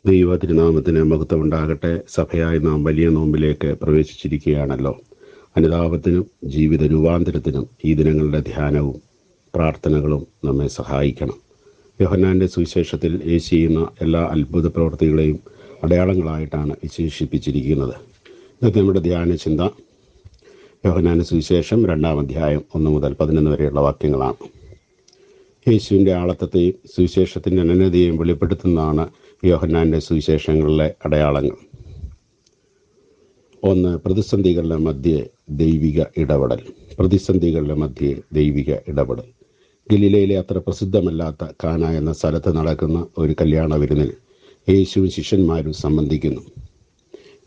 ദൈവ തിരുനാമത്തിന് മഹത്വം ഉണ്ടാകട്ടെ. സഭയായി നാം വലിയ നോമ്പിലേക്ക് പ്രവേശിച്ചിരിക്കുകയാണല്ലോ. അനുതാപത്തിനും ജീവിത രൂപാന്തരത്തിനും ഈ ദിനങ്ങളുടെ ധ്യാനവും പ്രാർത്ഥനകളും നമ്മെ സഹായിക്കണം. യോഹന്നാൻ്റെ സുവിശേഷത്തിൽ യേശു ചെയ്യുന്ന എല്ലാ അത്ഭുത പ്രവൃത്തികളെയും അടയാളങ്ങളായിട്ടാണ് വിശേഷിപ്പിച്ചിരിക്കുന്നത്. ഇന്നത്തെ നമ്മുടെ ധ്യാന ചിന്ത യോഹന്നാൻ്റെ സുവിശേഷം 2-ാം അധ്യായം 1 മുതൽ 11 വരെയുള്ള വാക്യങ്ങളാണ്. യേശുവിൻ്റെ ആളത്വത്തെയും സുവിശേഷത്തിൻ്റെ അനന്യതയെയും വെളിപ്പെടുത്തുന്നതാണ് യോഹന്നാൻ്റെ സുവിശേഷങ്ങളിലെ അടയാളങ്ങൾ. 1. പ്രതിസന്ധികളുടെ മധ്യേ ദൈവിക ഇടപെടൽ. ഗലീലയിലെ അത്ര പ്രസിദ്ധമല്ലാത്ത കാന എന്ന സ്ഥലത്ത് നടക്കുന്ന ഒരു കല്യാണ വിരുന്നിൽ യേശുവും ശിഷ്യന്മാരും സംബന്ധിക്കുന്നു.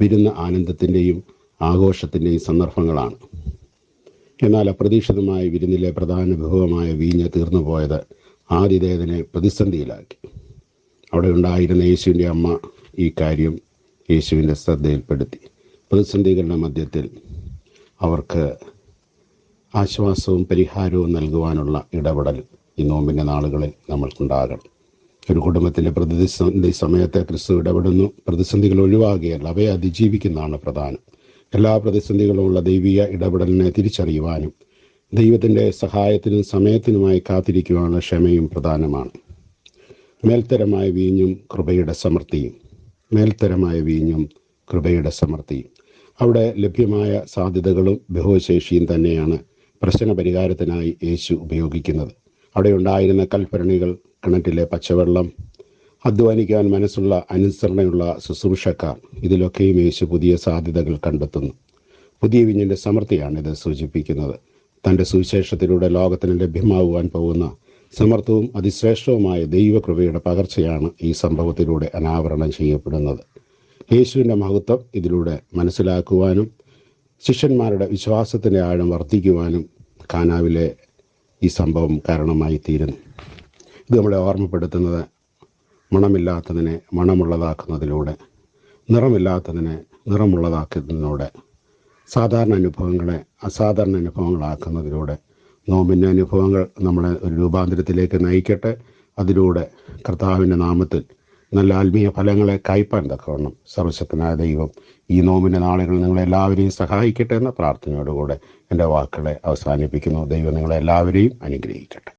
വിരുന്ന് ആനന്ദത്തിൻ്റെയും ആഘോഷത്തിൻ്റെയും സന്ദർഭങ്ങളാണ്. എന്നാൽ അപ്രതീക്ഷിതമായ വിരുന്നിലെ പ്രധാന വിഭവമായ വീഞ്ഞ് തീർന്നുപോയത് ആതിഥേയനെ പ്രതിസന്ധിയിലാക്കി. അവിടെ ഉണ്ടായിരുന്ന യേശുവിൻ്റെ അമ്മ ഈ കാര്യം യേശുവിൻ്റെ ശ്രദ്ധയിൽപ്പെടുത്തി. പ്രതിസന്ധികളുടെ മധ്യത്തിൽ അവർക്ക് ആശ്വാസവും പരിഹാരവും നൽകുവാനുള്ള ഇടപെടൽ ഈ നോമ്പിൻ്റെ നാളുകളിൽ നമ്മൾക്കുണ്ടാകണം. ഒരു കുടുംബത്തിൻ്റെ പ്രതിസന്ധി സമയത്തെ ക്രിസ്തു ഇടപെടുന്നു. പ്രതിസന്ധികൾ ഒഴിവാകുകയല്ല, അവയെ അതിജീവിക്കുന്നതാണ് പ്രധാനം. എല്ലാ പ്രതിസന്ധികളുമുള്ള ദൈവിക ഇടപെടലിനെ തിരിച്ചറിയുവാനും ദൈവത്തിൻ്റെ സഹായത്തിനും സമയത്തിനുമായി കാത്തിരിക്കുവാനുള്ള ക്ഷമയും പ്രധാനമാണ്. മേൽത്തരമായ വീഞ്ഞും കൃപയുടെ സമൃദ്ധിയും. അവിടെ ലഭ്യമായ സാധ്യതകളും ബഹുശേഷിയും തന്നെയാണ് പ്രശ്ന പരിഹാരത്തിനായി യേശു ഉപയോഗിക്കുന്നത്. അവിടെ ഉണ്ടായിരുന്ന കൽഭരണികൾ, കിണറ്റിലെ പച്ചവെള്ളം, അധ്വാനിക്കാൻ മനസ്സുള്ള അനുസരണയുള്ള ശുശ്രൂഷക്കാർ, ഇതിലൊക്കെയും യേശു പുതിയ സാധ്യതകൾ കണ്ടെത്തുന്നു. പുതിയ വീഞ്ഞിൻ്റെ സമൃദ്ധിയാണ് ഇത് സൂചിപ്പിക്കുന്നത്. തൻ്റെ സുവിശേഷത്തിലൂടെ ലോകത്തിന് ലഭ്യമാകുവാൻ പോകുന്ന സമർത്ഥവും അതിശ്രേഷ്ഠവുമായ ദൈവകൃപയുടെ പകർച്ചയാണ് ഈ സംഭവത്തിലൂടെ അനാവരണം ചെയ്യപ്പെടുന്നത്. യേശുവിൻ്റെ മഹത്വം ഇതിലൂടെ മനസ്സിലാക്കുവാനും ശിഷ്യന്മാരുടെ വിശ്വാസത്തിൻ്റെ ആഴം വർദ്ധിക്കുവാനും കാനാവിലെ ഈ സംഭവം കാരണമായി തീരുന്നു. ഇത് നമ്മളെ ഓർമ്മപ്പെടുത്തുന്നത് മണമില്ലാത്തതിനെ മണമുള്ളതാക്കുന്നതിലൂടെ, നിറമില്ലാത്തതിനെ നിറമുള്ളതാക്കുന്നതിലൂടെ, സാധാരണ അനുഭവങ്ങളെ അസാധാരണ അനുഭവങ്ങളാക്കുന്നതിലൂടെ നോമ്പിൻ്റെ അനുഭവങ്ങൾ നമ്മളെ ഒരു രൂപാന്തരത്തിലേക്ക് നയിക്കട്ടെ. അതിലൂടെ കർത്താവിൻ്റെ നാമത്തിൽ നല്ല ആത്മീയ ഫലങ്ങളെ കായ്പാൻ തക്കവണ്ണം സർവശക്തനായ ദൈവം ഈ നോമ്പിൻ്റെ നാളുകളിൽ നിങ്ങളെല്ലാവരെയും സഹായിക്കട്ടെ എന്ന പ്രാർത്ഥനയോടുകൂടെ എൻ്റെ വാക്കുകളെ അവസാനിപ്പിക്കുന്നു. ദൈവം നിങ്ങളെല്ലാവരെയും അനുഗ്രഹിക്കട്ടെ.